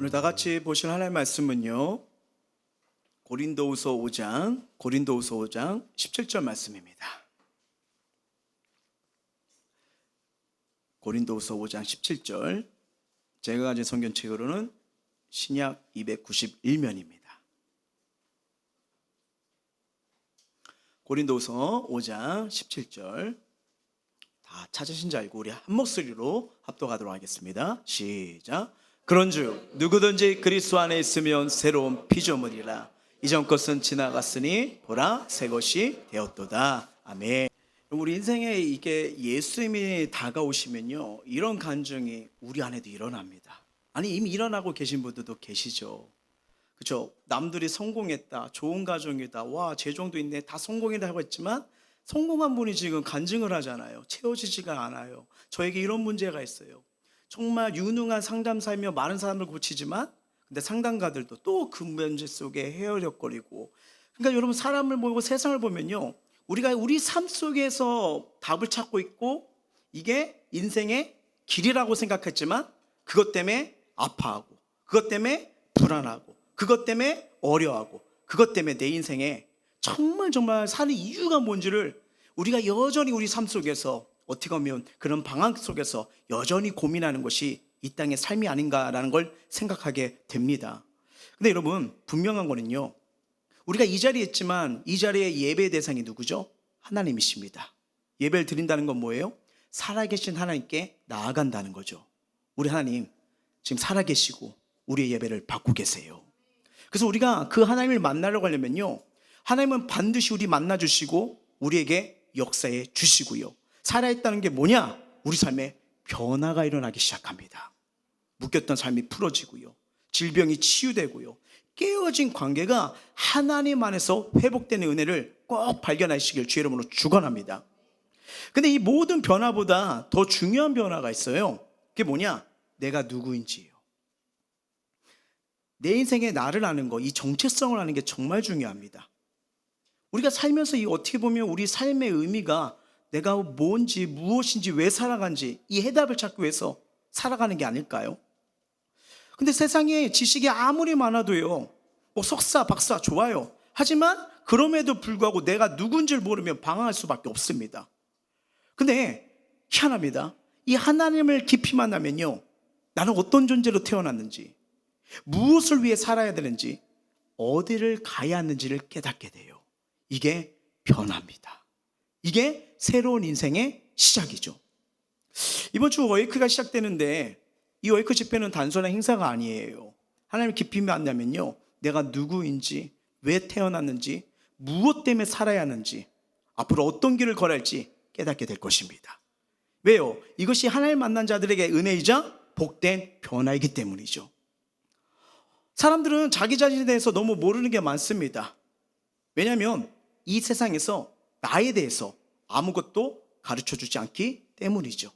오늘 다 같이 보실 하나님의 말씀은요, 고린도후서 5장 17절 말씀입니다. 고린도후서 5장 17절, 제가 가진 성경책으로는 신약 291면입니다. 고린도후서 5장 17절, 다 찾으신 줄 알고 우리 한 목소리로 합독하도록 하겠습니다. 시작. 그런즉 누구든지 그리스도 안에 있으면 새로운 피조물이라. 이전 것은 지나갔으니 보라 새 것이 되었도다. 아멘. 우리 인생에 이게 예수님이 다가오시면요, 이런 감정이 우리 안에도 일어납니다. 아니, 이미 일어나고 계신 분들도 계시죠. 그렇죠? 남들이 성공했다, 좋은 가정이다, 와 재정도 있네, 다 성공이라고 했지만 성공한 분이 지금 간증을 하잖아요. 채워지지가 않아요. 저에게 이런 문제가 있어요. 정말 유능한 상담사이며 많은 사람을 고치지만 근데 상담가들도 또 그 문제 속에 헤어려거리고. 그러니까 여러분, 사람을 보고 세상을 보면요, 우리가 우리 삶 속에서 답을 찾고 있고 이게 인생의 길이라고 생각했지만 그것 때문에 아파하고, 그것 때문에 불안하고, 그것 때문에 어려워하고, 그것 때문에 내 인생에 정말 사는 이유가 뭔지를 우리가 여전히 우리 삶 속에서 어떻게 보면 그런 방황 속에서 여전히 고민하는 것이 이 땅의 삶이 아닌가라는 걸 생각하게 됩니다. 근데 여러분, 분명한 거는요, 우리가 이 자리에 있지만 이 자리의 예배 대상이 누구죠? 하나님이십니다. 예배를 드린다는 건 뭐예요? 살아계신 하나님께 나아간다는 거죠. 우리 하나님 지금 살아계시고 우리의 예배를 받고 계세요. 그래서 우리가 그 하나님을 만나려고 하려면요, 하나님은 반드시 우리 만나주시고 우리에게 역사해 주시고요, 살아있다는 게 뭐냐? 우리 삶에 변화가 일어나기 시작합니다. 묶였던 삶이 풀어지고요, 질병이 치유되고요, 깨어진 관계가 하나님 안에서 회복되는 은혜를 꼭 발견하시길 주의 이름으로 축원합니다. 근데 이 모든 변화보다 더 중요한 변화가 있어요. 그게 뭐냐? 내가 누구인지예요. 내 인생에 나를 아는 거, 이 정체성을 아는 게 정말 중요합니다. 우리가 살면서 이 어떻게 보면 우리 삶의 의미가 내가 뭔지, 무엇인지, 왜 살아간지 이 해답을 찾기 위해서 살아가는 게 아닐까요? 근데 세상에 지식이 아무리 많아도요, 뭐 석사, 박사 좋아요. 하지만 그럼에도 불구하고 내가 누군지를 모르면 방황할 수밖에 없습니다. 근데 희한합니다. 이 하나님을 깊이 만나면요, 나는 어떤 존재로 태어났는지, 무엇을 위해 살아야 되는지, 어디를 가야 하는지를 깨닫게 돼요. 이게 변화입니다. 이게 새로운 인생의 시작이죠. 이번 주 워이크가 시작되는데 이 워이크 집회는 단순한 행사가 아니에요. 하나님을 깊이 만나면요, 내가 누구인지, 왜 태어났는지, 무엇 때문에 살아야 하는지, 앞으로 어떤 길을 걸어야 할지 깨닫게 될 것입니다. 왜요? 이것이 하나님 만난 자들에게 은혜이자 복된 변화이기 때문이죠. 사람들은 자기 자신에 대해서 너무 모르는 게 많습니다. 왜냐하면 이 세상에서 나에 대해서 아무것도 가르쳐주지 않기 때문이죠.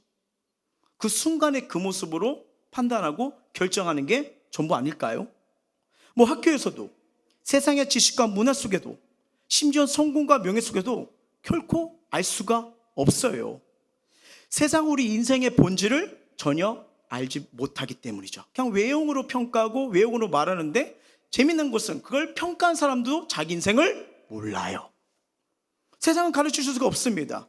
그 순간의 그 모습으로 판단하고 결정하는 게 전부 아닐까요? 뭐 학교에서도, 세상의 지식과 문화 속에도, 심지어 성공과 명예 속에도 결코 알 수가 없어요. 세상 우리 인생의 본질을 전혀 알지 못하기 때문이죠. 그냥 외형으로 평가하고 외형으로 말하는데 재밌는 것은 그걸 평가한 사람도 자기 인생을 몰라요. 세상은 가르칠 수가 없습니다.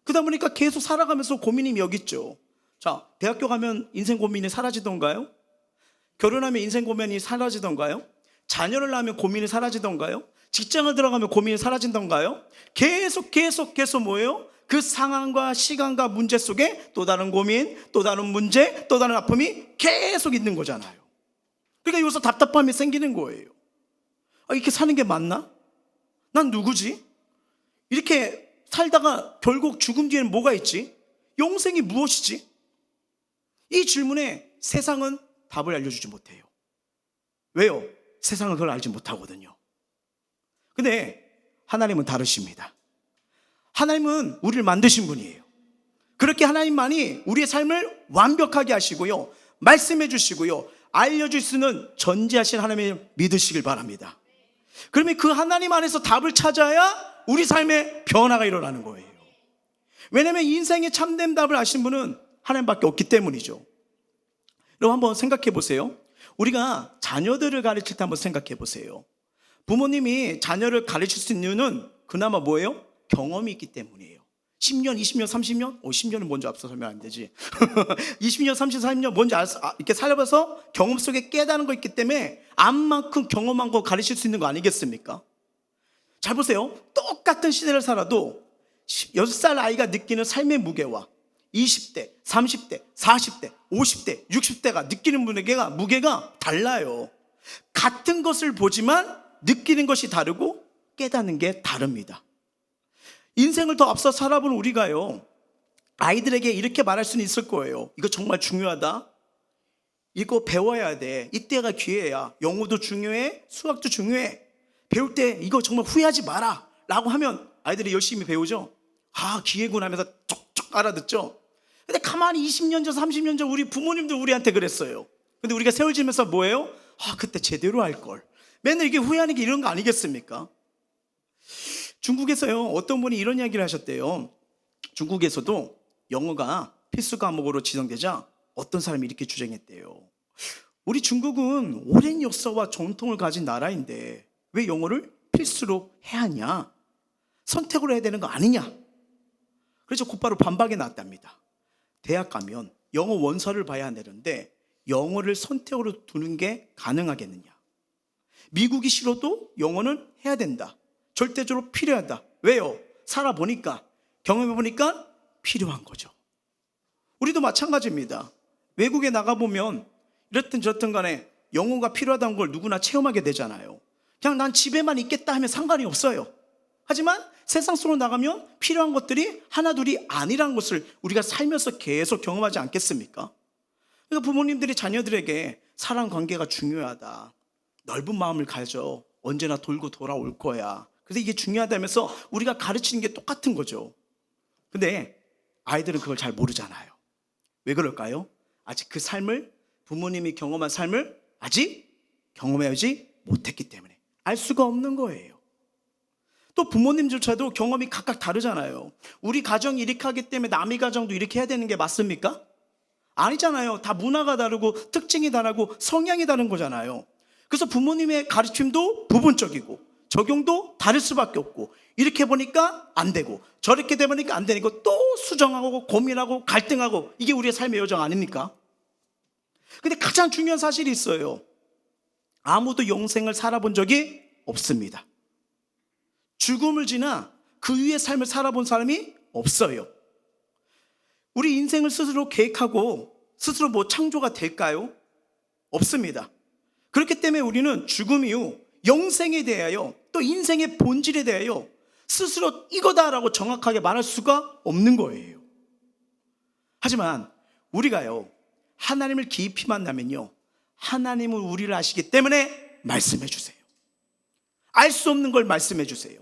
그러다 보니까 계속 살아가면서 고민이 여기 있죠. 자, 대학교 가면 인생 고민이 사라지던가요? 결혼하면 인생 고민이 사라지던가요? 자녀를 낳으면 고민이 사라지던가요? 직장을 들어가면 고민이 사라진던가요? 계속 뭐예요? 그 상황과 시간과 문제 속에 또 다른 고민, 또 다른 문제, 또 다른 아픔이 계속 있는 거잖아요. 그러니까 여기서 답답함이 생기는 거예요. 이렇게 사는 게 맞나? 난 누구지? 이렇게 살다가 결국 죽음 뒤에는 뭐가 있지? 영생이 무엇이지? 이 질문에 세상은 답을 알려주지 못해요. 왜요? 세상은 그걸 알지 못하거든요. 근데 하나님은 다르십니다. 하나님은 우리를 만드신 분이에요. 그렇게 하나님만이 우리의 삶을 완벽하게 하시고요, 말씀해 주시고요, 알려줄 수 있는 전지하신 하나님을 믿으시길 바랍니다. 그러면 그 하나님 안에서 답을 찾아야 우리 삶에 변화가 일어나는 거예요. 왜냐하면 인생의 참된 답을 아신 분은 하나님밖에 없기 때문이죠. 여러분, 한번 생각해 보세요. 우리가 자녀들을 가르칠 때 한번 생각해 보세요. 부모님이 자녀를 가르칠 수 있는 이유는 그나마 뭐예요? 경험이 있기 때문이에요. 10년, 20년, 30년? 10년은 먼저 앞서 설명 안 되지. 20년, 30년, 40년 먼저 이렇게 살아봐서 경험 속에 깨닫는 거 있기 때문에 암만큼 경험한 거 가르칠 수 있는 거 아니겠습니까? 잘 보세요. 똑같은 시대를 살아도 6살 아이가 느끼는 삶의 무게와 20대, 30대, 40대, 50대, 60대가 느끼는 무게가 달라요. 같은 것을 보지만 느끼는 것이 다르고 깨닫는 게 다릅니다. 인생을 더 앞서 살아본 우리가요, 아이들에게 이렇게 말할 수는 있을 거예요. 이거 정말 중요하다. 이거 배워야 돼. 이때가 기회야. 영어도 중요해. 수학도 중요해. 배울 때 이거 정말 후회하지 마라 라고 하면 아이들이 열심히 배우죠. 기회구나 하면서 촉촉 알아듣죠. 근데 가만히 20년 전, 30년 전 우리 부모님도 우리한테 그랬어요. 근데 우리가 세월 지면서 뭐예요? 그때 제대로 할걸. 맨날 이게 후회하는 게 이런 거 아니겠습니까? 중국에서요, 어떤 분이 이런 이야기를 하셨대요. 중국에서도 영어가 필수 과목으로 지정되자 어떤 사람이 이렇게 주장했대요. 우리 중국은 오랜 역사와 전통을 가진 나라인데 왜 영어를 필수로 해야 하냐? 선택으로 해야 되는 거 아니냐? 그래서 곧바로 반박이 나왔답니다. 대학 가면 영어 원서를 봐야 되는데 영어를 선택으로 두는 게 가능하겠느냐? 미국이 싫어도 영어는 해야 된다. 절대적으로 필요하다. 왜요? 살아보니까, 경험해보니까 필요한 거죠. 우리도 마찬가지입니다. 외국에 나가보면 이렇든 저렇든 간에 영어가 필요하다는 걸 누구나 체험하게 되잖아요. 그냥 난 집에만 있겠다 하면 상관이 없어요. 하지만 세상 속으로 나가면 필요한 것들이 하나둘이 아니라는 것을 우리가 살면서 계속 경험하지 않겠습니까? 그러니까 부모님들이 자녀들에게 사랑 관계가 중요하다. 넓은 마음을 가져. 언제나 돌고 돌아올 거야. 그래서 이게 중요하다면서 우리가 가르치는 게 똑같은 거죠. 근데 아이들은 그걸 잘 모르잖아요. 왜 그럴까요? 아직 그 삶을, 부모님이 경험한 삶을 아직 경험하지 못했기 때문에 알 수가 없는 거예요. 또 부모님조차도 경험이 각각 다르잖아요. 우리 가정이 이렇게 하기 때문에 남의 가정도 이렇게 해야 되는 게 맞습니까? 아니잖아요. 다 문화가 다르고 특징이 다르고 성향이 다른 거잖아요. 그래서 부모님의 가르침도 부분적이고 적용도 다를 수밖에 없고, 이렇게 보니까 안 되고 저렇게 되보니까 안 되니까 또 수정하고 고민하고 갈등하고, 이게 우리의 삶의 여정 아닙니까? 근데 가장 중요한 사실이 있어요. 아무도 영생을 살아본 적이 없습니다. 죽음을 지나 그 위의 삶을 살아본 사람이 없어요. 우리 인생을 스스로 계획하고 스스로 창조가 될까요? 없습니다. 그렇기 때문에 우리는 죽음 이후 영생에 대하여, 또 인생의 본질에 대하여 스스로 이거다라고 정확하게 말할 수가 없는 거예요. 하지만 우리가요, 하나님을 깊이 만나면요, 하나님은 우리를 아시기 때문에 말씀해 주세요. 알 수 없는 걸 말씀해 주세요.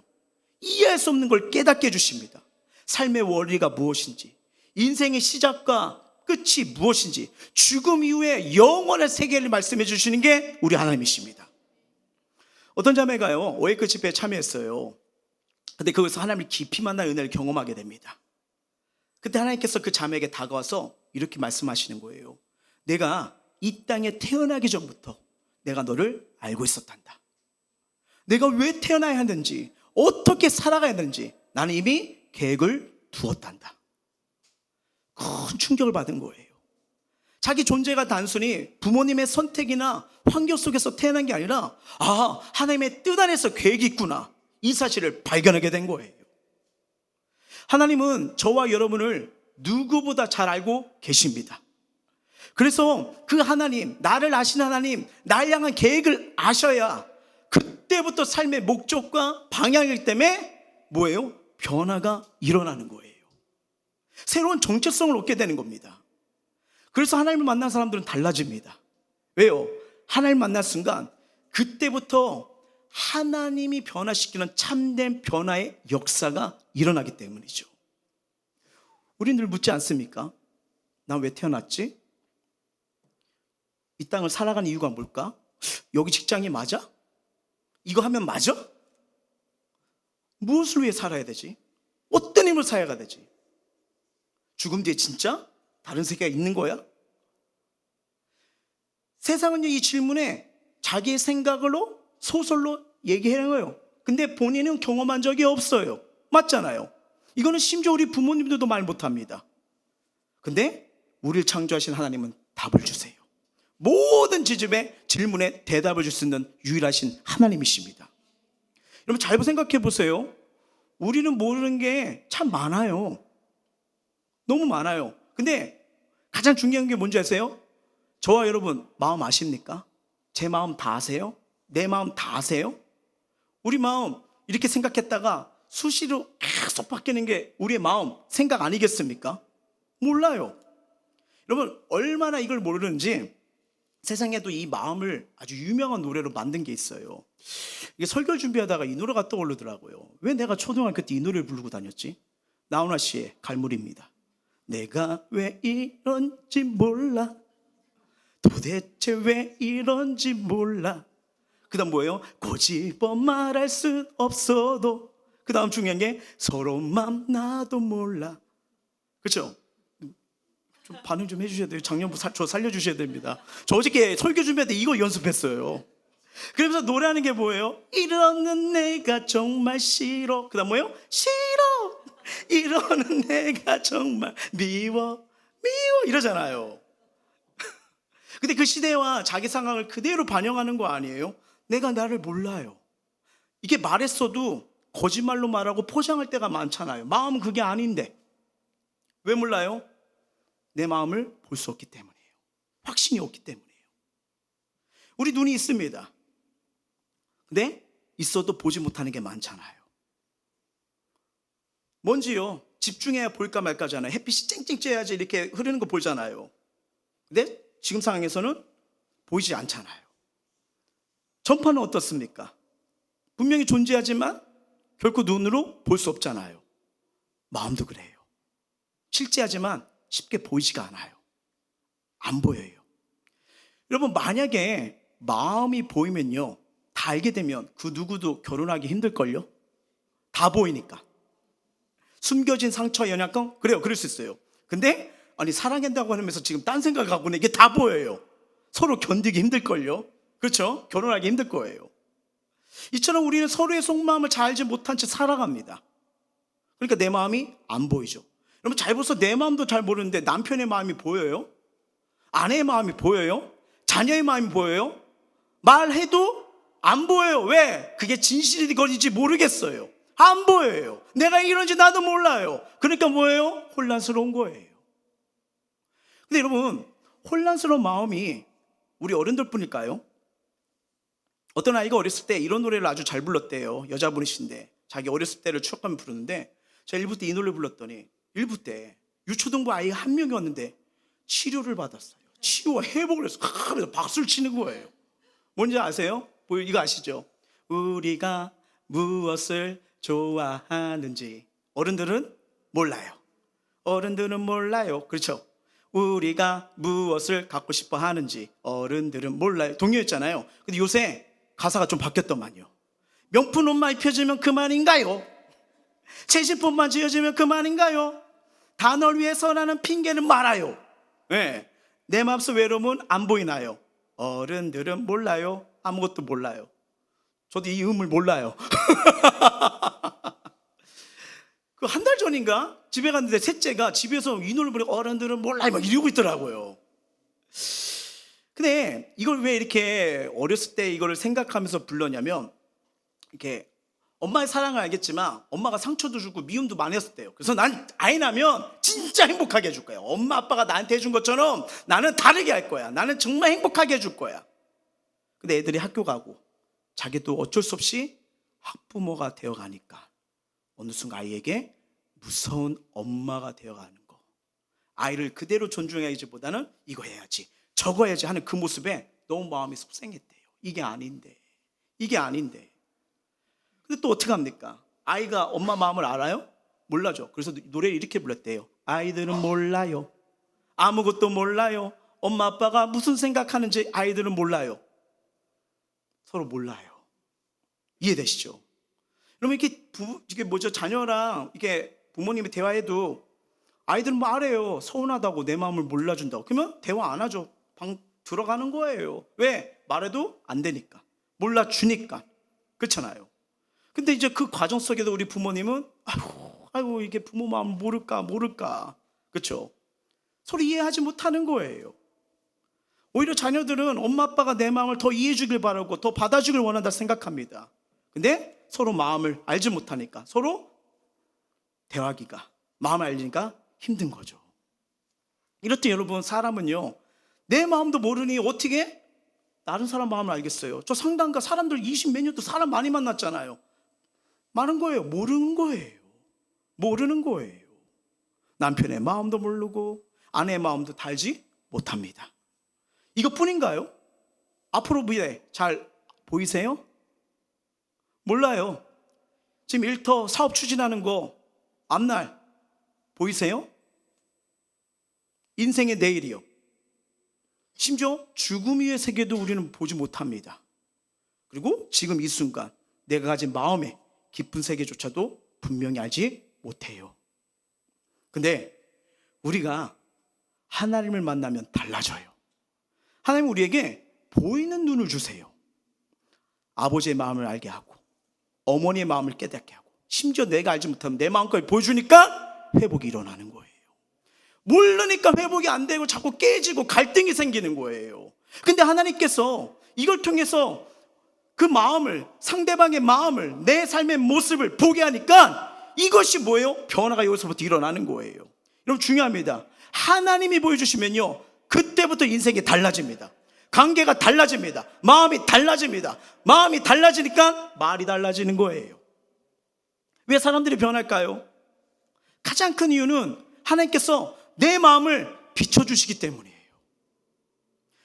이해할 수 없는 걸 깨닫게 해주십니다. 삶의 원리가 무엇인지, 인생의 시작과 끝이 무엇인지, 죽음 이후에 영원의 세계를 말씀해 주시는 게 우리 하나님이십니다. 어떤 자매가요, 오에크 집회에 참여했어요. 근데 거기서 하나님을 깊이 만난 은혜를 경험하게 됩니다. 그때 하나님께서 그 자매에게 다가와서 이렇게 말씀하시는 거예요. 내가 이 땅에 태어나기 전부터 내가 너를 알고 있었단다. 내가 왜 태어나야 하는지, 어떻게 살아가야 하는지 나는 이미 계획을 두었단다. 큰 충격을 받은 거예요. 자기 존재가 단순히 부모님의 선택이나 환경 속에서 태어난 게 아니라, 하나님의 뜻 안에서 계획이 있구나, 이 사실을 발견하게 된 거예요. 하나님은 저와 여러분을 누구보다 잘 알고 계십니다. 그래서 그 하나님, 나를 아시는 하나님, 나를 향한 계획을 아셔야 그때부터 삶의 목적과 방향이기 때문에 뭐예요? 변화가 일어나는 거예요. 새로운 정체성을 얻게 되는 겁니다. 그래서 하나님을 만난 사람들은 달라집니다. 왜요? 하나님을 만난 순간 그때부터 하나님이 변화시키는 참된 변화의 역사가 일어나기 때문이죠. 우리는 늘 묻지 않습니까? 난 왜 태어났지? 이 땅을 살아가는 이유가 뭘까? 여기 직장이 맞아? 이거 하면 맞아? 무엇을 위해 살아야 되지? 어떤 힘을 살아야 되지? 죽음 뒤에 진짜 다른 세계가 있는 거야? 세상은 이 질문에 자기의 생각으로 소설로 얘기하는 거예요. 근데 본인은 경험한 적이 없어요. 맞잖아요. 이거는 심지어 우리 부모님들도 말 못합니다. 근데 우리를 창조하신 하나님은 답을 주세요. 모든 지집의 질문에 대답을 줄 수 있는 유일하신 하나님이십니다. 여러분 잘 생각해 보세요. 우리는 모르는 게 참 많아요. 너무 많아요. 근데 가장 중요한 게 뭔지 아세요? 저와 여러분 마음 아십니까? 제 마음 다 아세요? 내 마음 다 아세요? 우리 마음 이렇게 생각했다가 수시로 계속 바뀌는 게 우리의 마음 생각 아니겠습니까? 몰라요. 여러분 얼마나 이걸 모르는지 세상에도 이 마음을 아주 유명한 노래로 만든 게 있어요. 이게 설교를 준비하다가 이 노래가 떠오르더라고요. 왜 내가 초등학교 때 이 노래를 부르고 다녔지? 나훈아 씨의 갈무리입니다. 내가 왜 이런지 몰라, 도대체 왜 이런지 몰라. 그 다음 뭐예요? 고집어 말할 순 없어도. 그 다음 중요한 게 서로 맘 나도 몰라. 그렇죠? 좀 반응 좀 해주셔야 돼요. 작년부 저 살려주셔야 됩니다. 저 어저께 설교 준비할 때 이거 연습했어요. 그러면서 노래하는 게 뭐예요? 이러는 내가 정말 싫어. 그 다음 뭐예요? 싫어. 이러는 내가 정말 미워 이러잖아요. 근데 그 시대와 자기 상황을 그대로 반영하는 거 아니에요? 내가 나를 몰라요. 이게 말했어도 거짓말로 말하고 포장할 때가 많잖아요. 마음은 그게 아닌데. 왜 몰라요? 내 마음을 볼 수 없기 때문이에요. 확신이 없기 때문이에요. 우리 눈이 있습니다. 근데 있어도 보지 못하는 게 많잖아요. 뭔지요? 집중해야 볼까 말까잖아요. 햇빛이 쨍쨍 쬐야지 이렇게 흐르는 거 보잖아요. 근데 지금 상황에서는 보이지 않잖아요. 전파는 어떻습니까? 분명히 존재하지만 결코 눈으로 볼 수 없잖아요. 마음도 그래요. 실제하지만 쉽게 보이지가 않아요. 안 보여요. 여러분 만약에 마음이 보이면요, 다 알게 되면 그 누구도 결혼하기 힘들걸요? 다 보이니까. 숨겨진 상처, 연약감? 그래요, 그럴 수 있어요. 근데 아니 사랑한다고 하면서 지금 딴 생각을 갖고 있는 이게 다 보여요. 서로 견디기 힘들걸요? 그렇죠? 결혼하기 힘들 거예요. 이처럼 우리는 서로의 속마음을 잘 알지 못한 채 살아갑니다. 그러니까 내 마음이 안 보이죠. 여러분 잘 보세요. 내 마음도 잘 모르는데 남편의 마음이 보여요? 아내의 마음이 보여요? 자녀의 마음이 보여요? 말해도 안 보여요. 왜? 그게 진실이 거리지 모르겠어요. 안 보여요. 내가 이런지 나도 몰라요. 그러니까 뭐예요? 혼란스러운 거예요. 근데 여러분 혼란스러운 마음이 우리 어른들 뿐일까요? 어떤 아이가 어렸을 때 이런 노래를 아주 잘 불렀대요. 여자분이신데 자기 어렸을 때를 추억하며 부르는데 제가 1부 때 이 노래를 불렀더니 1부 때 유초등부 아이가 한 명이 왔는데 치료를 받았어요. 치유와 회복을 해서 그래서 박수를 치는 거예요. 뭔지 아세요? 이거 아시죠? 우리가 무엇을 좋아하는지 어른들은 몰라요. 어른들은 몰라요. 그렇죠? 우리가 무엇을 갖고 싶어 하는지 어른들은 몰라요. 동요였잖아요. 근데 요새 가사가 좀 바뀌었더만요. 명품 옷만 입혀주면 그만인가요? 새 제품만 지어주면 그만인가요? 다 널 위해서라는 핑계는 말아요. 네. 내 맘속 외로움은 안 보이나요? 어른들은 몰라요. 아무것도 몰라요. 저도 이 음을 몰라요. 그 한 달 전인가 집에 갔는데 셋째가 집에서 이 노래를 부르고 어른들은 몰라요 막 이러고 있더라고요. 근데 이걸 왜 이렇게 어렸을 때 이거를 생각하면서 불렀냐면 이렇게 엄마의 사랑을 알겠지만 엄마가 상처도 주고 미움도 많이 했었대요. 그래서 난 아이 낳으면 진짜 행복하게 해줄 거야. 엄마 아빠가 나한테 해준 것처럼 나는 다르게 할 거야. 나는 정말 행복하게 해줄 거야. 근데 애들이 학교 가고 자기도 어쩔 수 없이 학부모가 되어가니까 어느 순간 아이에게 무서운 엄마가 되어가는 거. 아이를 그대로 존중해야지보다는 이거 해야지 저거 해야지 하는 그 모습에 너무 마음이 속상했대요. 이게 아닌데. 근데 또 어떻게 합니까? 아이가 엄마 마음을 알아요? 몰라죠. 그래서 노래를 이렇게 불렀대요. 아이들은 몰라요. 아무것도 몰라요. 엄마 아빠가 무슨 생각하는지 아이들은 몰라요. 서로 몰라요. 이해되시죠? 그러면 이게 뭐죠? 자녀랑 이게 부모님이 대화해도 아이들은 뭐 알아요. 서운하다고 내 마음을 몰라준다고. 그러면 대화 안 하죠. 들어가는 거예요. 왜? 말해도 안 되니까, 몰라주니까. 그렇잖아요. 근데 이제 그 과정 속에도 우리 부모님은 아이고 이게 부모 마음 모를까. 그렇죠? 서로 이해하지 못하는 거예요. 오히려 자녀들은 엄마 아빠가 내 마음을 더 이해해 주길 바라고 더 받아주길 원한다 생각합니다. 근데 서로 마음을 알지 못하니까 서로 대화하기가, 마음을 알리니까 힘든 거죠. 이럴 때 여러분, 사람은요 내 마음도 모르니 어떻게 다른 사람 마음을 알겠어요? 저 상담가 사람들 20몇 년도 사람 많이 만났잖아요. 많은 거예요. 모르는 거예요. 남편의 마음도 모르고 아내의 마음도 달지 못합니다. 이것뿐인가요? 앞으로 미래 잘 보이세요? 몰라요. 지금 일터 사업 추진하는 거 앞날 보이세요? 인생의 내일이요. 심지어 죽음 위의 세계도 우리는 보지 못합니다. 그리고 지금 이 순간 내가 가진 마음의 깊은 세계조차도 분명히 알지 못해요. 근데 우리가 하나님을 만나면 달라져요. 하나님은 우리에게 보이는 눈을 주세요. 아버지의 마음을 알게 하고 어머니의 마음을 깨닫게 하고 심지어 내가 알지 못하면 내 마음까지 보여주니까 회복이 일어나는 거예요. 모르니까 회복이 안 되고 자꾸 깨지고 갈등이 생기는 거예요. 근데 하나님께서 이걸 통해서 그 마음을, 상대방의 마음을, 내 삶의 모습을 보게 하니까 이것이 뭐예요? 변화가 여기서부터 일어나는 거예요. 여러분 중요합니다. 하나님이 보여주시면요 그때부터 인생이 달라집니다. 관계가 달라집니다. 마음이 달라집니다. 마음이 달라지니까 말이 달라지는 거예요. 왜 사람들이 변할까요? 가장 큰 이유는 하나님께서 내 마음을 비춰주시기 때문이에요.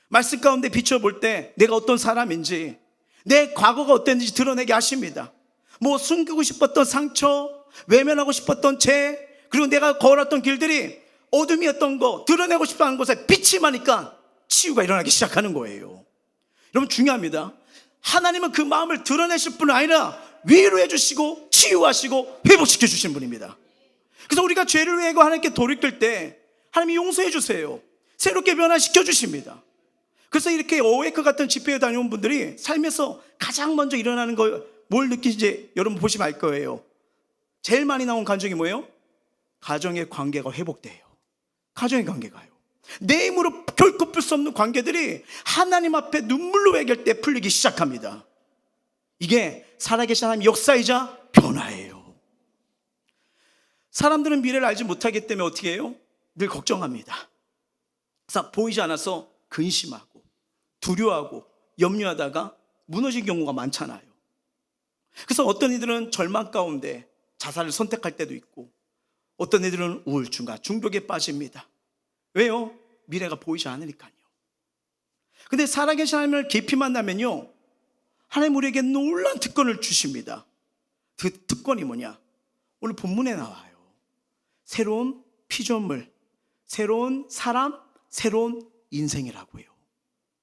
말씀 가운데 비춰볼 때 내가 어떤 사람인지, 내 과거가 어땠는지 드러내게 하십니다. 뭐 숨기고 싶었던 상처, 외면하고 싶었던 죄, 그리고 내가 걸었던 길들이 어둠이었던 거, 드러내고 싶어하는 곳에 빛이 나니까 치유가 일어나기 시작하는 거예요. 여러분 중요합니다. 하나님은 그 마음을 드러내실 뿐 아니라 위로해 주시고 치유하시고 회복시켜 주신 분입니다. 그래서 우리가 죄를 회개하고 하나님께 돌이킬 때 하나님이 용서해 주세요. 새롭게 변화시켜 주십니다. 그래서 이렇게 어웨이크 같은 집회에 다녀온 분들이 삶에서 가장 먼저 일어나는 거 뭘 느끼는지 여러분 보시면 알 거예요. 제일 많이 나온 감정이 뭐예요? 가정의 관계가 회복돼요. 가정의 관계가요. 내 힘으로 결코 풀 수 없는 관계들이 하나님 앞에 눈물로 회개할 때 풀리기 시작합니다. 이게 살아계신 하나님의 역사이자 변화예요. 사람들은 미래를 알지 못하기 때문에 어떻게 해요? 늘 걱정합니다. 그래서 보이지 않아서 근심하고 두려워하고 염려하다가 무너진 경우가 많잖아요. 그래서 어떤 이들은 절망 가운데 자살을 선택할 때도 있고 어떤 이들은 우울증과 중독에 빠집니다. 왜요? 미래가 보이지 않으니까요. 근데 살아계신 하나님을 깊이 만나면요 하나님 우리에게 놀라운 특권을 주십니다. 그 특권이 뭐냐? 오늘 본문에 나와요. 새로운 피조물, 새로운 사람, 새로운 인생이라고요.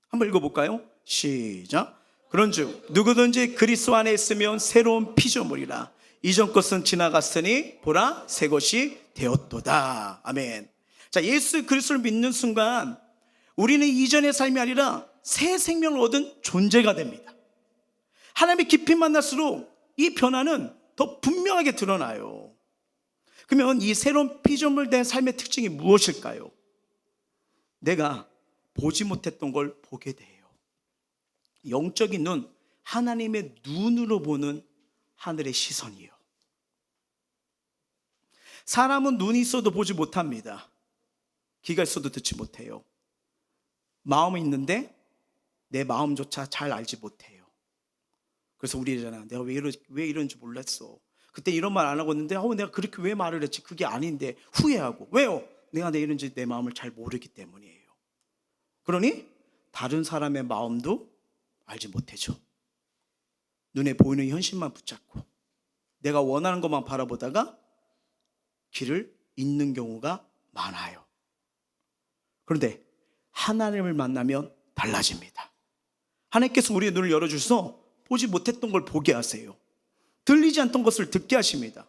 한번 읽어볼까요? 시작. 그런즉 누구든지 그리스도 안에 있으면 새로운 피조물이라. 이전 것은 지나갔으니 보라 새 것이 되었도다. 아멘. 자, 예수 그리스도를 믿는 순간 우리는 이전의 삶이 아니라 새 생명을 얻은 존재가 됩니다. 하나님이 깊이 만날수록 이 변화는 더 분명하게 드러나요. 그러면 이 새로운 피조물 된 삶의 특징이 무엇일까요? 내가 보지 못했던 걸 보게 돼요. 영적인 눈, 하나님의 눈으로 보는 하늘의 시선이요. 사람은 눈이 있어도 보지 못합니다. 귀가 있어도 듣지 못해요. 마음이 있는데 내 마음조차 잘 알지 못해요. 그래서 우리잖아. 내가 왜 이런지 몰랐어. 그때 이런 말 안 하고 있는데 내가 그렇게 왜 말을 했지? 그게 아닌데 후회하고. 왜요? 내가 내 이런지 내 마음을 잘 모르기 때문이에요. 그러니 다른 사람의 마음도 알지 못하죠. 눈에 보이는 현실만 붙잡고 내가 원하는 것만 바라보다가 길을 잃는 경우가 많아요. 그런데 하나님을 만나면 달라집니다. 하나님께서 우리의 눈을 열어주셔서 보지 못했던 걸 보게 하세요. 들리지 않던 것을 듣게 하십니다.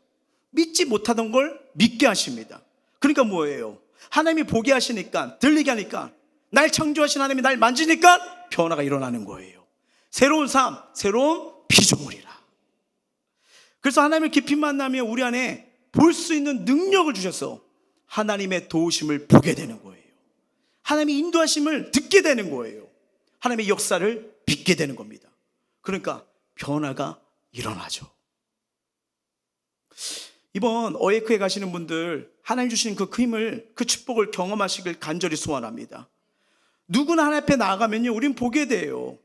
믿지 못하던 걸 믿게 하십니다. 그러니까 뭐예요? 하나님이 보게 하시니까, 들리게 하니까 날 창조하신 하나님이 날 만지니까 변화가 일어나는 거예요. 새로운 삶, 새로운 피조물이라. 그래서 하나님을 깊이 만나면 우리 안에 볼 수 있는 능력을 주셔서 하나님의 도우심을 보게 되는 거예요. 하나님의 인도하심을 듣게 되는 거예요. 하나님의 역사를 믿게 되는 겁니다. 그러니까 변화가 일어나죠. 이번 어에크에 가시는 분들 하나님 주신 그 힘을, 그 축복을 경험하시길 간절히 소원합니다. 누구나 하나님 앞에 나아가면요, 우린 보게 돼요.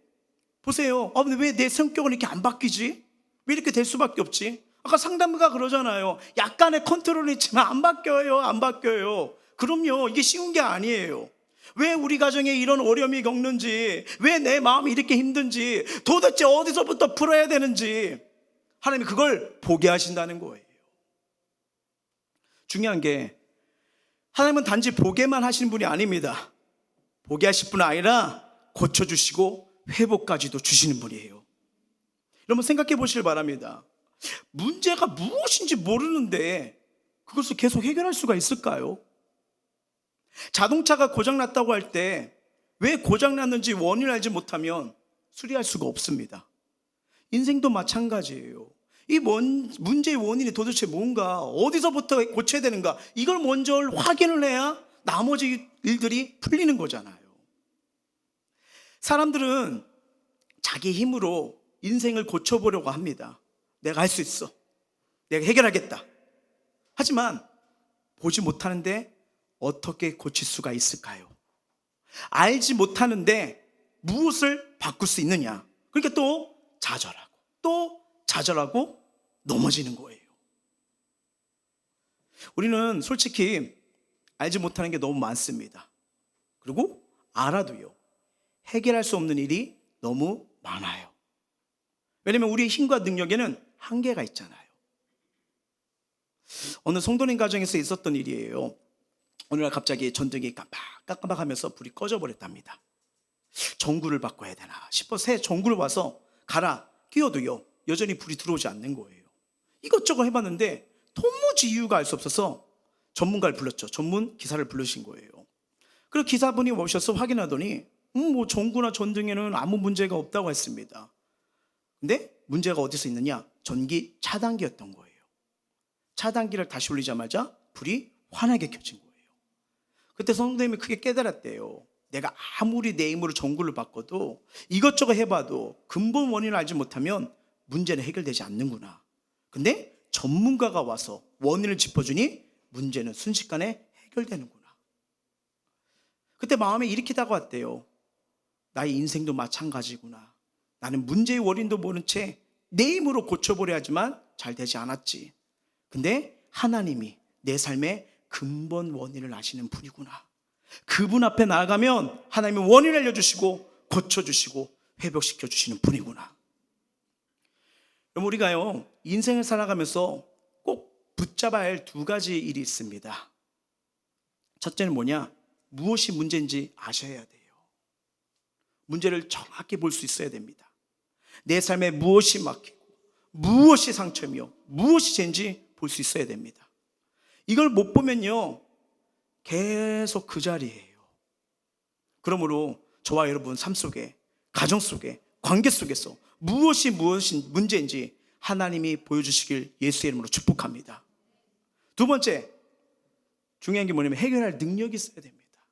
보세요. 왜 내 성격은 이렇게 안 바뀌지? 왜 이렇게 될 수밖에 없지? 아까 상담가 그러잖아요. 약간의 컨트롤은 있지만 안 바뀌어요. 안 바뀌어요. 그럼요. 이게 쉬운 게 아니에요. 왜 우리 가정에 이런 어려움이 겪는지, 왜 내 마음이 이렇게 힘든지, 도대체 어디서부터 풀어야 되는지 하나님이 그걸 보게 하신다는 거예요. 중요한 게 하나님은 단지 보게만 하시는 분이 아닙니다. 보게 하실 뿐 아니라 고쳐주시고 회복까지도 주시는 분이에요. 여러분 생각해 보시길 바랍니다. 문제가 무엇인지 모르는데 그것을 계속 해결할 수가 있을까요? 자동차가 고장났다고 할 때 왜 고장났는지 원인을 알지 못하면 수리할 수가 없습니다. 인생도 마찬가지예요. 이 문제의 원인이 도대체 뭔가, 어디서부터 고쳐야 되는가, 이걸 먼저 확인을 해야 나머지 일들이 풀리는 거잖아요. 사람들은 자기 힘으로 인생을 고쳐보려고 합니다. 내가 할 수 있어. 내가 해결하겠다. 하지만 보지 못하는데 어떻게 고칠 수가 있을까요? 알지 못하는데 무엇을 바꿀 수 있느냐? 그러니까 또 좌절하고 넘어지는 거예요. 우리는 솔직히 알지 못하는 게 너무 많습니다. 그리고 알아도요, 해결할 수 없는 일이 너무 많아요. 왜냐하면 우리의 힘과 능력에는 한계가 있잖아요. 어느 성도님 가정에서 있었던 일이에요. 어느 날 갑자기 전등이 깜빡하면서 불이 꺼져버렸답니다. 전구를 바꿔야 되나 싶어서 새 전구를 와서 갈아 끼워도요, 여전히 불이 들어오지 않는 거예요. 이것저것 해봤는데 도무지 이유가 알 수 없어서 전문가를 불렀죠. 전문 기사를 부르신 거예요. 그리고 기사분이 오셔서 확인하더니 전구나 전등에는 아무 문제가 없다고 했습니다. 근데 문제가 어디서 있느냐? 전기 차단기였던 거예요. 차단기를 다시 올리자마자 불이 환하게 켜진 거예요. 그때 성도님이 크게 깨달았대요. 내가 아무리 내 힘으로 전구를 바꿔도 이것저것 해봐도 근본 원인을 알지 못하면 문제는 해결되지 않는구나. 근데 전문가가 와서 원인을 짚어주니 문제는 순식간에 해결되는구나. 그때 마음에 이렇게 다가왔대요. 나의 인생도 마찬가지구나. 나는 문제의 원인도 모른 채 내 힘으로 고쳐보려 하지만 잘 되지 않았지. 근데 하나님이 내 삶의 근본 원인을 아시는 분이구나. 그분 앞에 나아가면 하나님이 원인을 알려주시고 고쳐주시고 회복시켜 주시는 분이구나. 그럼 우리가요, 인생을 살아가면서 꼭 붙잡아야 할 두 가지 일이 있습니다. 첫째는 뭐냐? 무엇이 문제인지 아셔야 돼요. 문제를 정확히 볼 수 있어야 됩니다. 내 삶에 무엇이 막히고 무엇이 상처며 무엇이 죄인지 볼 수 있어야 됩니다. 이걸 못 보면요, 계속 그 자리예요. 그러므로 저와 여러분 삶 속에, 가정 속에, 관계 속에서 무엇이 문제인지 하나님이 보여주시길 예수의 이름으로 축복합니다. 두 번째, 중요한 게 뭐냐면 해결할 능력이 있어야 됩니다.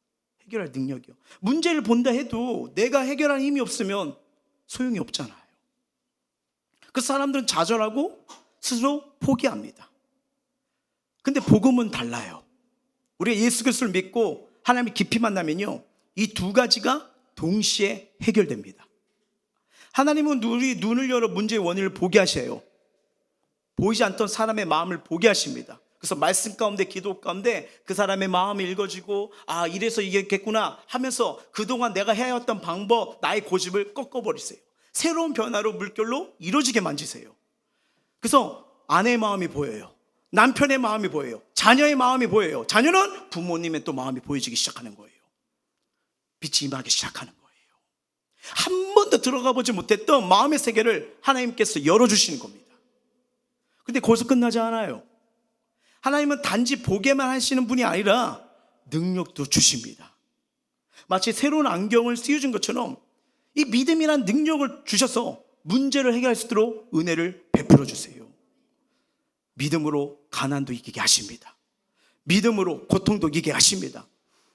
해결할 능력이요. 문제를 본다 해도 내가 해결할 힘이 없으면 소용이 없잖아요. 그 사람들은 좌절하고 스스로 포기합니다. 근데 복음은 달라요. 우리가 예수 그리스도를 믿고 하나님을 깊이 만나면요, 이 두 가지가 동시에 해결됩니다. 하나님은 우리 눈을 열어 문제의 원인을 보게 하셔요. 보이지 않던 사람의 마음을 보게 하십니다. 그래서 말씀 가운데, 기도 가운데 그 사람의 마음이 읽어지고, 이래서 이겠구나 하면서 그동안 내가 해왔던 방법, 나의 고집을 꺾어버리세요. 새로운 변화로 물결로 이루어지게 만지세요. 그래서 아내의 마음이 보여요. 남편의 마음이 보여요. 자녀의 마음이 보여요. 자녀는 부모님의 또 마음이 보여지기 시작하는 거예요. 빛이 임하기 시작하는 거예요. 한 번도 들어가 보지 못했던 마음의 세계를 하나님께서 열어주시는 겁니다. 근데 거기서 끝나지 않아요. 하나님은 단지 보게만 하시는 분이 아니라 능력도 주십니다. 마치 새로운 안경을 씌워준 것처럼 이 믿음이란 능력을 주셔서 문제를 해결할 수 있도록 은혜를 베풀어 주세요. 믿음으로 가난도 이기게 하십니다. 믿음으로 고통도 이기게 하십니다.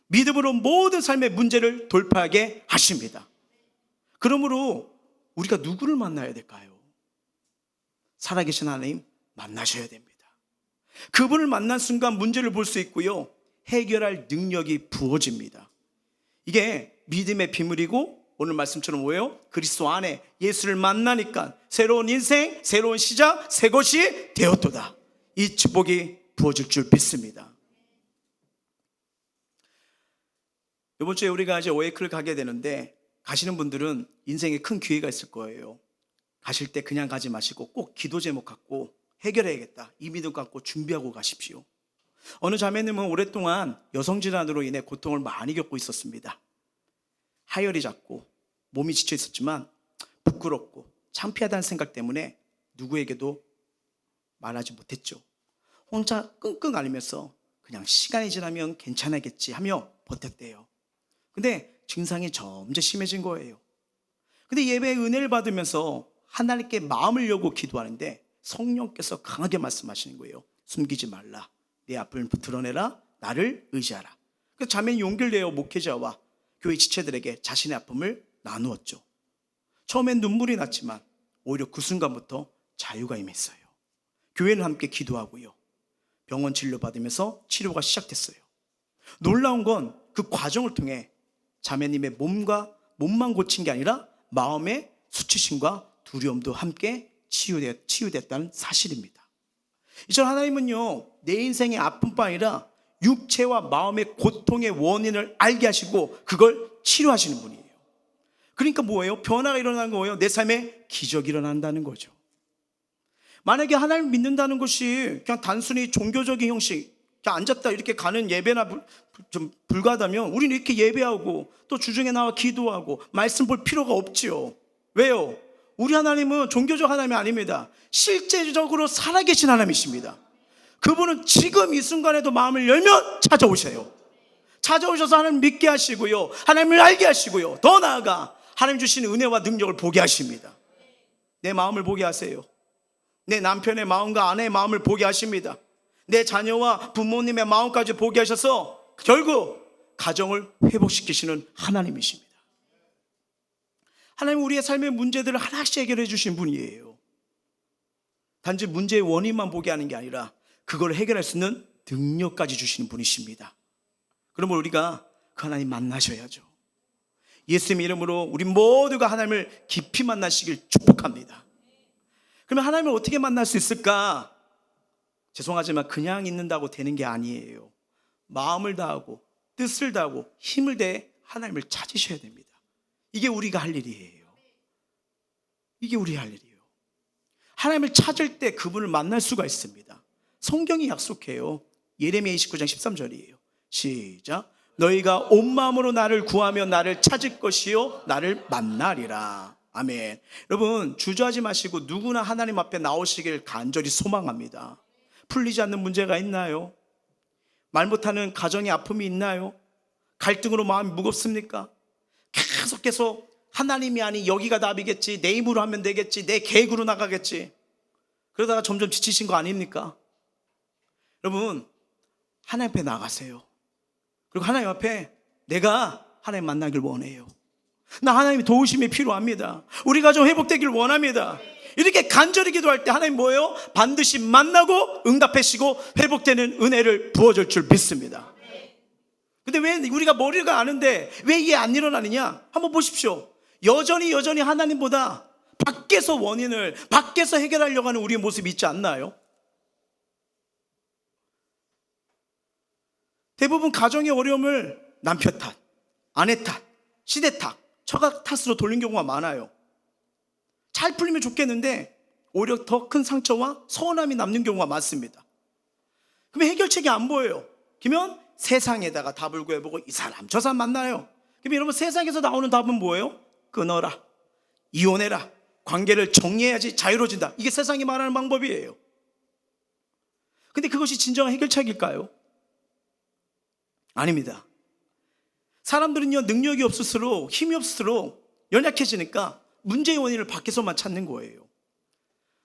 믿음으로 모든 삶의 문제를 돌파하게 하십니다. 그러므로 우리가 누구를 만나야 될까요? 살아계신 하나님 만나셔야 됩니다. 그분을 만난 순간 문제를 볼 수 있고요, 해결할 능력이 부어집니다. 이게 믿음의 비밀이고, 오늘 말씀처럼 뭐예요? 그리스도 안에 예수를 만나니까 새로운 인생, 새로운 시작, 새 것이 되었도다. 이 축복이 부어질 줄 믿습니다. 이번 주에 우리가 이제 오에이크를 가게 되는데, 가시는 분들은 인생에 큰 기회가 있을 거예요. 가실 때 그냥 가지 마시고 꼭 기도 제목 갖고 해결해야겠다, 이 믿음 갖고 준비하고 가십시오. 어느 자매님은 오랫동안 여성 질환으로 인해 고통을 많이 겪고 있었습니다. 하열이 잦고 몸이 지쳐 있었지만 부끄럽고 창피하다는 생각 때문에 누구에게도 말하지 못했죠. 혼자 끙끙 앓으면서 그냥 시간이 지나면 괜찮아겠지 하며 버텼대요. 근데 증상이 점점 심해진 거예요. 근데 예배의 은혜를 받으면서 하나님께 마음을 열고 기도하는데 성령께서 강하게 말씀하시는 거예요. 숨기지 말라, 내 아픔을 드러내라, 나를 의지하라. 그래서 자매는 용기를 내어 목회자와 교회 지체들에게 자신의 아픔을 나누었죠. 처음엔 눈물이 났지만 오히려 그 순간부터 자유가 임했어요. 교회는 함께 기도하고요, 병원 진료받으면서 치료가 시작됐어요. 놀라운 건 그 과정을 통해 자매님의 몸만 고친 게 아니라 마음의 수치심과 두려움도 함께 치유됐다는 사실입니다. 이처럼 하나님은요, 내 인생의 아픔뿐 아니라 육체와 마음의 고통의 원인을 알게 하시고 그걸 치료하시는 분이에요. 그러니까 뭐예요? 변화가 일어나는 거예요. 내 삶에 기적이 일어난다는 거죠. 만약에 하나님을 믿는다는 것이 그냥 단순히 종교적인 형식, 그냥 앉았다 이렇게 가는 예배나 좀 불가하다면 우리는 이렇게 예배하고 또 주중에 나와 기도하고 말씀 볼 필요가 없지요. 왜요? 우리 하나님은 종교적 하나님이 아닙니다. 실제적으로 살아계신 하나님이십니다. 그분은 지금 이 순간에도 마음을 열면 찾아오셔요. 찾아오셔서 하나님 믿게 하시고요, 하나님을 알게 하시고요, 더 나아가 하나님 주신 은혜와 능력을 보게 하십니다. 내 마음을 보게 하세요. 내 남편의 마음과 아내의 마음을 보게 하십니다. 내 자녀와 부모님의 마음까지 보게 하셔서 결국 가정을 회복시키시는 하나님이십니다. 하나님은 우리의 삶의 문제들을 하나씩 해결해 주신 분이에요. 단지 문제의 원인만 보게 하는 게 아니라 그걸 해결할 수 있는 능력까지 주시는 분이십니다. 그러면 우리가 그 하나님 만나셔야죠. 예수님의 이름으로 우리 모두가 하나님을 깊이 만나시길 축복합니다. 그러면 하나님을 어떻게 만날 수 있을까? 죄송하지만 그냥 있는다고 되는 게 아니에요. 마음을 다하고 뜻을 다하고 힘을 다해 하나님을 찾으셔야 됩니다. 이게 우리가 할 일이에요. 이게 우리 할 일이에요. 하나님을 찾을 때 그분을 만날 수가 있습니다. 성경이 약속해요. 예레미야 29장 13절이에요. 시작. 너희가 온 마음으로 나를 구하며 나를 찾을 것이요 나를 만나리라. 아멘. 여러분, 주저하지 마시고 누구나 하나님 앞에 나오시길 간절히 소망합니다. 풀리지 않는 문제가 있나요? 말 못하는 가정의 아픔이 있나요? 갈등으로 마음이 무겁습니까? 계속해서 하나님이 아니 여기가 답이겠지, 내 힘으로 하면 되겠지, 내 계획으로 나가겠지, 그러다가 점점 지치신 거 아닙니까? 여러분, 하나님 앞에 나가세요. 그리고 하나님 앞에 내가 하나님 만나길 원해요. 나 하나님의 도우심이 필요합니다. 우리 가정 회복되길 원합니다. 이렇게 간절히 기도할 때 하나님 뭐예요? 반드시 만나고 응답하시고 회복되는 은혜를 부어줄 줄 믿습니다. 근데 왜 우리가 머리가 아는데 왜 이게 안 일어나느냐? 한번 보십시오. 여전히 하나님보다 밖에서 원인을, 밖에서 해결하려고 하는 우리의 모습이 있지 않나요? 대부분 가정의 어려움을 남편 탓, 아내 탓, 시대 탓, 처가 탓으로 돌린 경우가 많아요. 잘 풀리면 좋겠는데 오히려 더 큰 상처와 서운함이 남는 경우가 많습니다. 그러면 해결책이 안 보여요. 그러면 세상에다가 답을 구해보고 이 사람 저 사람 만나요. 그러면 여러분, 세상에서 나오는 답은 뭐예요? 끊어라, 이혼해라, 관계를 정리해야지 자유로워진다. 이게 세상이 말하는 방법이에요. 근데 그것이 진정한 해결책일까요? 아닙니다. 사람들은요, 능력이 없을수록, 힘이 없을수록 연약해지니까 문제의 원인을 밖에서만 찾는 거예요.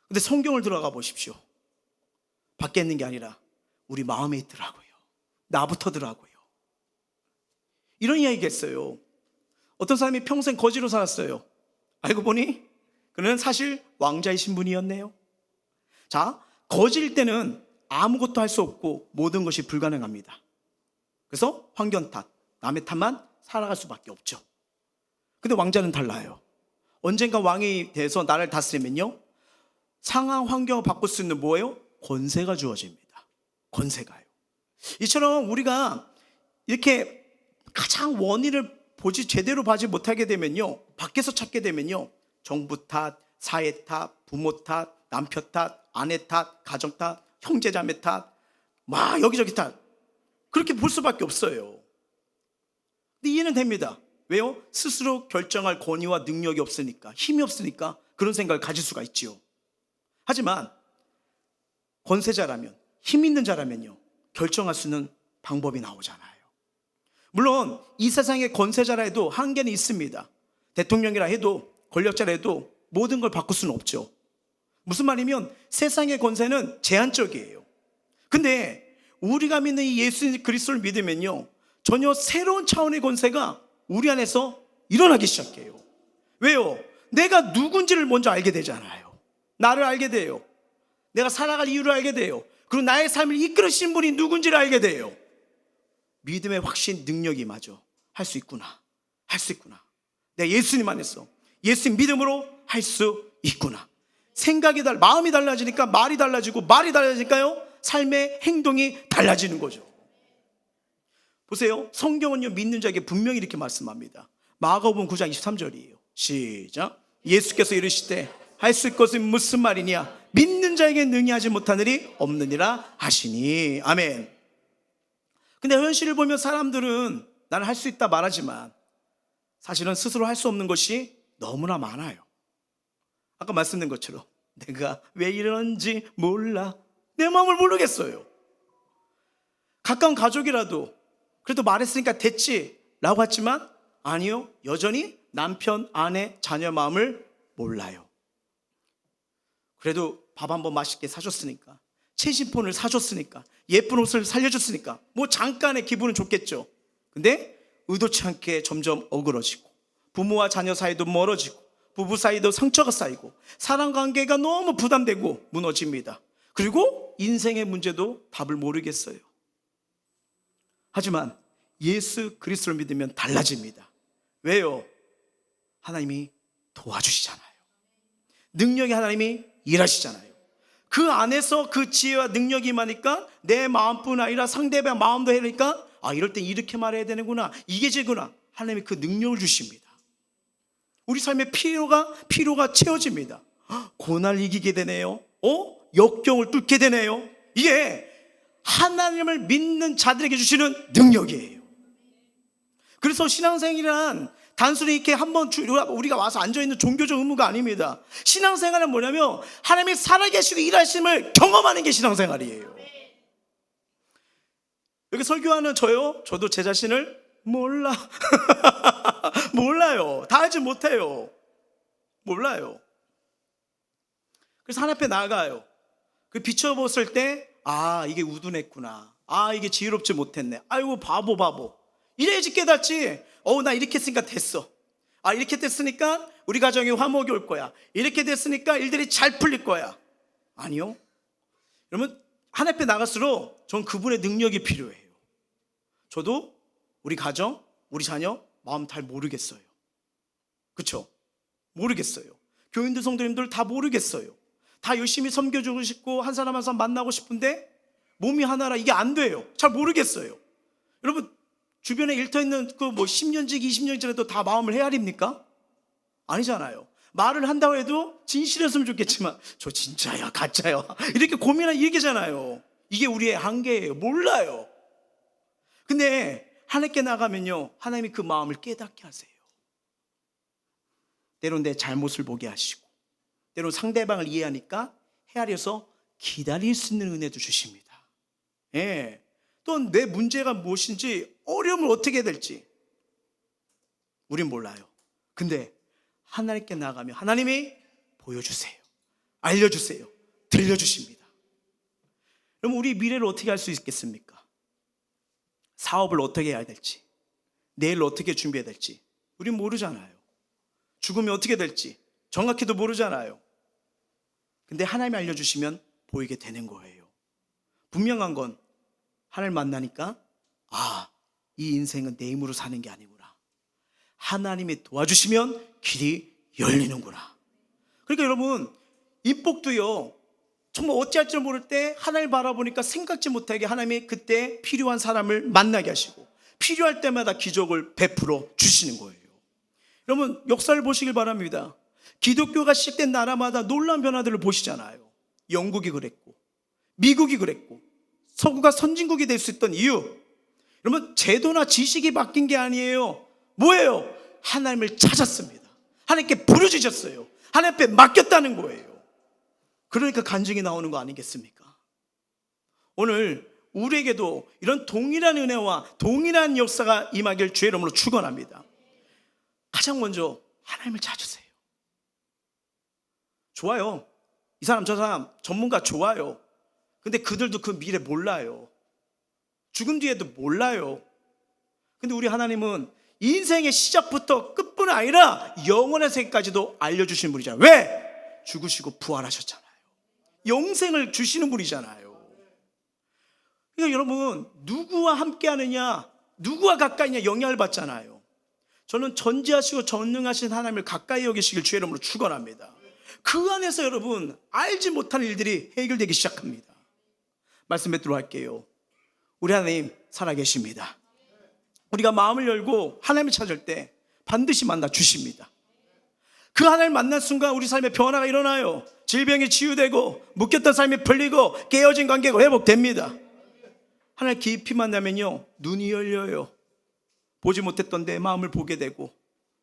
근데 성경을 들어가 보십시오. 밖에 있는 게 아니라 우리 마음에 있더라고요. 나부터더라고요. 이런 이야기가 있어요. 어떤 사람이 평생 거지로 살았어요. 알고 보니 그는 사실 왕자의 신분이었네요. 자, 거지일 때는 아무것도 할 수 없고 모든 것이 불가능합니다. 그래서 환경 탓, 남의 탓만 살아갈 수밖에 없죠. 근데 왕자는 달라요. 언젠가 왕이 돼서 나라를 다스리면요, 상황 환경을 바꿀 수 있는 뭐예요? 권세가 주어집니다. 권세가요. 이처럼 우리가 이렇게 가장 원인을 제대로 보지 못하게 되면요, 밖에서 찾게 되면요, 정부 탓, 사회 탓, 부모 탓, 남편 탓, 아내 탓, 가정 탓, 형제자매 탓, 막 여기저기 탓, 그렇게 볼 수밖에 없어요. 근데 이해는 됩니다. 왜요? 스스로 결정할 권위와 능력이 없으니까, 힘이 없으니까 그런 생각을 가질 수가 있지요. 하지만 권세자라면, 힘 있는 자라면요, 결정할 수 있는 방법이 나오잖아요. 물론 이 세상의 권세자라 해도 한계는 있습니다. 대통령이라 해도, 권력자라 해도 모든 걸 바꿀 수는 없죠. 무슨 말이면 세상의 권세는 제한적이에요. 근데 우리가 믿는 이 예수 그리스도를 믿으면요, 전혀 새로운 차원의 권세가 우리 안에서 일어나기 시작해요. 왜요? 내가 누군지를 먼저 알게 되잖아요. 나를 알게 돼요. 내가 살아갈 이유를 알게 돼요. 그리고 나의 삶을 이끌으신 분이 누군지를 알게 돼요. 믿음의 확신, 능력이 맞아. 할 수 있구나. 할 수 있구나. 내가 예수님 안에서, 예수님 믿음으로 할 수 있구나. 생각이 마음이 달라지니까 말이 달라지고, 말이 달라지니까요, 삶의 행동이 달라지는 거죠. 보세요. 성경은요, 믿는 자에게 분명히 이렇게 말씀합니다. 마가복음 9장 23절이에요. 시작. 예수께서 이르시되 할 수 있는 것은 무슨 말이냐? 믿는 자에게 능히 하지 못한 일이 없느니라 하시니. 아멘. 근데 현실을 보면 사람들은 나는 할 수 있다 말하지만 사실은 스스로 할 수 없는 것이 너무나 많아요. 아까 말씀드린 것처럼 내가 왜 이러는지 몰라. 내 마음을 모르겠어요. 가까운 가족이라도 그래도 말했으니까 됐지 라고 했지만 아니요, 여전히 남편, 아내, 자녀 마음을 몰라요. 그래도 밥 한번 맛있게 사줬으니까, 최신폰을 사줬으니까, 예쁜 옷을 살려줬으니까 뭐 잠깐의 기분은 좋겠죠. 근데 의도치 않게 점점 어그러지고, 부모와 자녀 사이도 멀어지고, 부부 사이도 상처가 쌓이고, 사랑관계가 너무 부담되고 무너집니다. 그리고 인생의 문제도 답을 모르겠어요. 하지만 예수 그리스도를 믿으면 달라집니다. 왜요? 하나님이 도와주시잖아요. 능력이 하나님이 일하시잖아요. 그 안에서 그 지혜와 능력이 임하니까 내 마음뿐 아니라 상대방 마음도 해니까 아, 이럴 땐 이렇게 말해야 되는구나, 이게 지구나. 하나님이 그 능력을 주십니다. 우리 삶의 피로가 채워집니다. 고난을 이기게 되네요. 역경을 뚫게 되네요. 이게 하나님을 믿는 자들에게 주시는 능력이에요. 그래서 신앙생활이란 단순히 이렇게 한번 우리가 와서 앉아있는 종교적 의무가 아닙니다. 신앙생활은 뭐냐면 하나님이 살아계시고 일하심을 경험하는 게 신앙생활이에요. 여기 설교하는 저도 제 자신을 몰라. 몰라요. 다 알지 못해요. 몰라요. 그래서 하나님 앞에 나아가요. 그 비춰봤을 때 아, 이게 우둔했구나. 아, 이게 지혜롭지 못했네. 아이고 바보. 이래야지 깨닫지. 나 이렇게 했으니까 됐어. 아, 이렇게 됐으니까 우리 가정에 화목이 올 거야. 이렇게 됐으니까 일들이 잘 풀릴 거야. 아니요. 여러분, 하나님 앞에 나갈수록 전 그분의 능력이 필요해요. 저도 우리 가정, 우리 자녀 마음 잘 모르겠어요. 그렇죠? 모르겠어요. 교인들, 성도님들 다 모르겠어요. 다 열심히 섬겨주고 싶고 한 사람 한 사람 만나고 싶은데 몸이 하나라 이게 안 돼요. 잘 모르겠어요. 여러분, 주변에 일터있는 그 10년직, 20년직이라도 다 마음을 헤아립니까? 아니잖아요. 말을 한다고 해도 진실했으면 좋겠지만 저 진짜야, 가짜야, 이렇게 고민하는 얘기잖아요. 이게 우리의 한계예요. 몰라요. 근데 하나님께 나가면요, 하나님이 그 마음을 깨닫게 하세요. 때론 내 잘못을 보게 하시고, 때론 상대방을 이해하니까 헤아려서 기다릴 수 있는 은혜도 주십니다. 예. 또 내 문제가 무엇인지, 어려움을 어떻게 해야 될지, 우린 몰라요. 근데 하나님께 나가면 하나님이 보여주세요, 알려주세요, 들려주십니다. 그럼 우리 미래를 어떻게 할 수 있겠습니까? 사업을 어떻게 해야 될지, 내일 어떻게 준비해야 될지 우린 모르잖아요. 죽으면 어떻게 될지 정확히도 모르잖아요. 근데 하나님이 알려주시면 보이게 되는 거예요. 분명한 건 하나님 만나니까 이 인생은 내 힘으로 사는 게 아니구나, 하나님이 도와주시면 길이 열리는구나. 그러니까 여러분, 인복도요, 정말 어찌할 줄 모를 때 하나님을 바라보니까 생각지 못하게 하나님이 그때 필요한 사람을 만나게 하시고 필요할 때마다 기적을 베풀어 주시는 거예요. 여러분, 역사를 보시길 바랍니다. 기독교가 시작된 나라마다 놀라운 변화들을 보시잖아요. 영국이 그랬고 미국이 그랬고 서구가 선진국이 될 수 있던 이유, 여러분, 제도나 지식이 바뀐 게 아니에요. 뭐예요? 하나님을 찾았습니다. 하나님께 부르짖었어요. 하나님 앞에 맡겼다는 거예요. 그러니까 간증이 나오는 거 아니겠습니까? 오늘 우리에게도 이런 동일한 은혜와 동일한 역사가 임하길 주의 이름으로 축원합니다. 가장 먼저 하나님을 찾으세요. 좋아요. 이 사람 저 사람 전문가 좋아요. 근데 그들도 그 미래 몰라요. 죽음 뒤에도 몰라요. 근데 우리 하나님은 인생의 시작부터 끝뿐 아니라 영원의 세계까지도 알려주신 분이잖아요. 왜? 죽으시고 부활하셨잖아요. 영생을 주시는 분이잖아요. 그러니까 여러분, 누구와 함께 하느냐, 누구와 가까이 있냐 영향을 받잖아요. 저는 전지하시고 전능하신 하나님을 가까이 여기시길 주의 이름으로 축원합니다. 그 안에서 여러분, 알지 못한 일들이 해결되기 시작합니다. 말씀 뵙도록 할게요. 우리 하나님 살아계십니다. 우리가 마음을 열고 하나님을 찾을 때 반드시 만나 주십니다. 그 하나님을 만난 순간 우리 삶에 변화가 일어나요. 질병이 치유되고 묶였던 삶이 풀리고 깨어진 관계가 회복됩니다. 하나님 깊이 만나면요, 눈이 열려요. 보지 못했던 내 마음을 보게 되고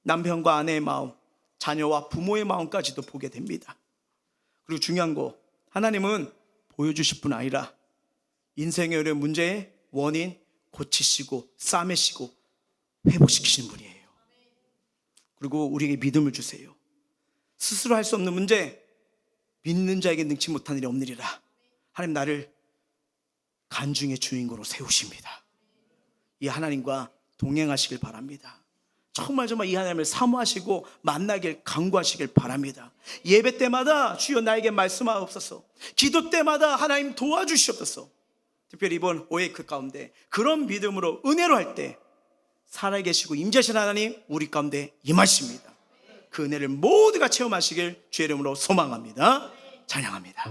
남편과 아내의 마음, 자녀와 부모의 마음까지도 보게 됩니다. 그리고 중요한 거, 하나님은 보여주실 뿐 아니라 인생의 어려운 문제의 원인 고치시고 싸매시고 회복시키시는 분이에요. 그리고 우리에게 믿음을 주세요. 스스로 할 수 없는 문제, 믿는 자에게 능치 못한 일이 없느니라. 하나님, 나를 간증의 주인공으로 세우십니다. 이 하나님과 동행하시길 바랍니다. 정말 이 하나님을 사모하시고 만나길 간구하시길 바랍니다. 예배 때마다 주여 나에게 말씀하옵소서, 기도 때마다 하나님 도와주시옵소서. 특별히 이번 오해크 가운데 그런 믿음으로 은혜로 할 때 살아계시고 임재하신 하나님 우리 가운데 임하십니다. 그 은혜를 모두가 체험하시길 주의 이름으로 소망합니다. 찬양합니다.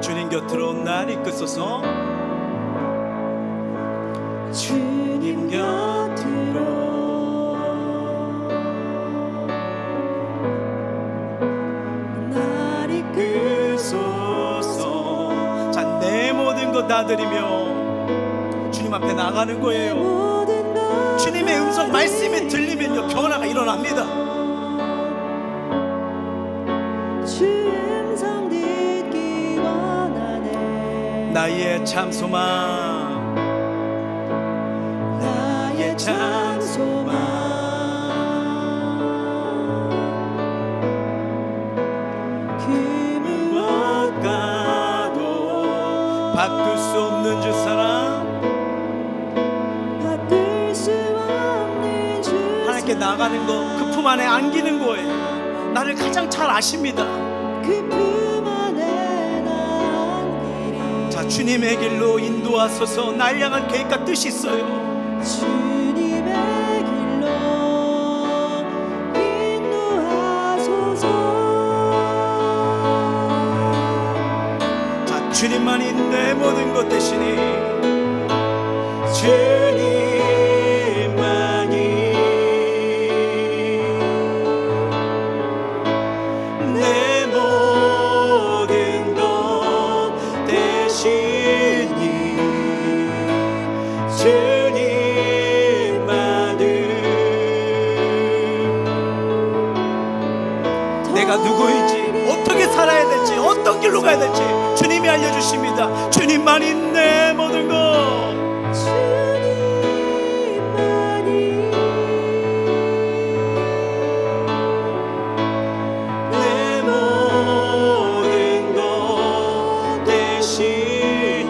주님 곁으로 날 이끄소서. 주님 곁으로 날 이끄소서. 자, 내 모든 것 다 드리며 주님 앞에 나가는 거예요. 주님의 음성 말씀이 들리면요, 변화가 일어납니다. 나의 참 소망, 나의 참 소망. 그 무엇과도 바꿀 수 없는 주 사랑, 바꿀 수 없는 주 사랑. 하나님께 나가는 거, 그 품 안에 안기는 거예요. 나를 가장 잘 아십니다. 그 품 안에 난 자, 주님의 길로 인도하소서. 날 향한 계획과 뜻이 있어요. 주님의 길로 인도하소서. 자, 주님만이 내 모든 것 되시니 주님만이 내 모든 것 되시니 주님만을. 내가 누구인지 주십니다. 주님만이 내 모든 것. 내 모든 것 되시니.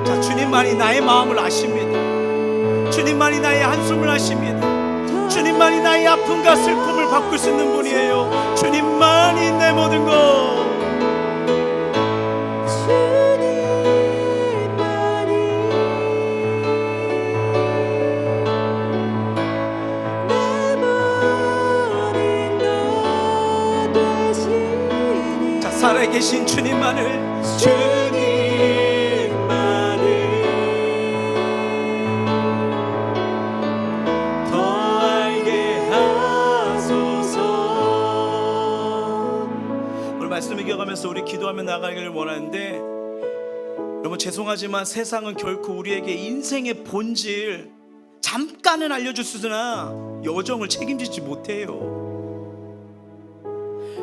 자, 주님만이 나의 마음을 아십니다. 주님만이 나의 한숨을 아십니다. 주님만이 나의 아픔과 슬픔을 바꿀 수 있는 분이에요. 주님만이 내 모든 것. 자, 살아계신 주님만을, 말씀을 기억하면서 우리 기도하며 나가기를 원하는데, 여러분 죄송하지만 세상은 결코 우리에게 인생의 본질 잠깐은 알려줄 수나 여정을 책임지지 못해요.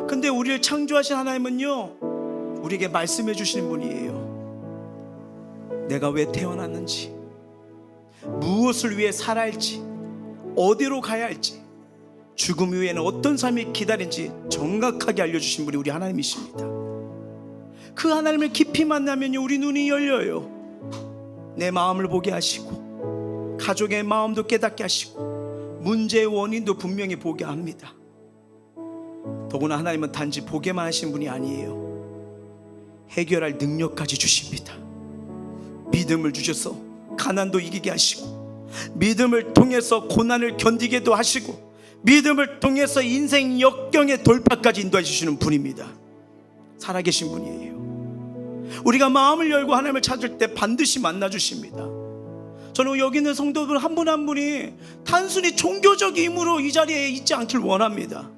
근데 우리를 창조하신 하나님은요, 우리에게 말씀해 주시는 분이에요. 내가 왜 태어났는지, 무엇을 위해 살아야 할지, 어디로 가야 할지, 죽음 이후에는 어떤 삶이 기다린지 정확하게 알려주신 분이 우리 하나님이십니다. 그 하나님을 깊이 만나면 우리 눈이 열려요. 내 마음을 보게 하시고 가족의 마음도 깨닫게 하시고 문제의 원인도 분명히 보게 합니다. 더구나 하나님은 단지 보게만 하신 분이 아니에요. 해결할 능력까지 주십니다. 믿음을 주셔서 가난도 이기게 하시고, 믿음을 통해서 고난을 견디게도 하시고, 믿음을 통해서 인생 역경의 돌파까지 인도해 주시는 분입니다. 살아계신 분이에요. 우리가 마음을 열고 하나님을 찾을 때 반드시 만나 주십니다. 저는 여기 있는 성도들 한 분 한 분이 단순히 종교적 힘으로 이 자리에 있지 않길 원합니다.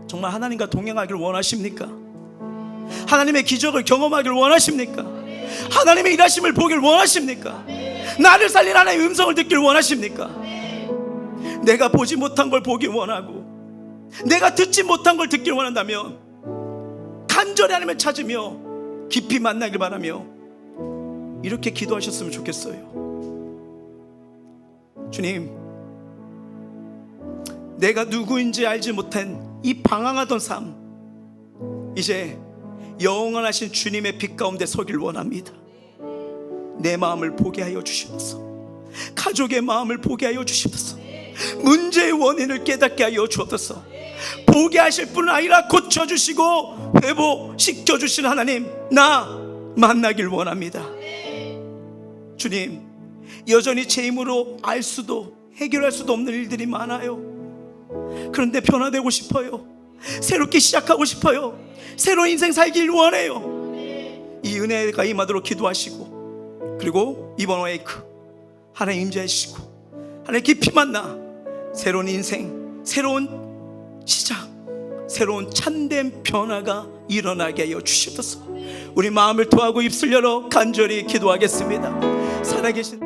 정말 하나님과 동행하길 원하십니까? 하나님의 기적을 경험하길 원하십니까? 하나님의 일하심을 보길 원하십니까? 나를 살린 하나님의 음성을 듣길 원하십니까? 내가 보지 못한 걸 보기 원하고, 내가 듣지 못한 걸 듣길 원한다면 간절히 하나님을 찾으며 깊이 만나길 바라며 이렇게 기도하셨으면 좋겠어요. 주님, 내가 누구인지 알지 못한 이 방황하던 삶, 이제 영원하신 주님의 빛 가운데 서길 원합니다. 내 마음을 보게 하여 주시옵소서. 가족의 마음을 보게 하여 주시옵소서. 문제의 원인을 깨닫게 하여 주옵소서. 보게 하실 뿐 아니라 고쳐주시고 회복시켜주시는 하나님, 나 만나길 원합니다. 주님, 여전히 제 힘으로 알 수도 해결할 수도 없는 일들이 많아요. 그런데 변화되고 싶어요. 새롭게 시작하고 싶어요. 새로운 인생 살길 원해요. 이 은혜가 임하도록 기도하시고, 그리고 이번 웨이크 하나님 임재하시고 하나님 깊이 만나 새로운 인생, 새로운 시작, 새로운 참된 변화가 일어나게 하여 주시옵소서. 우리 마음을 토하고 입술 열어 간절히 기도하겠습니다. 살아계신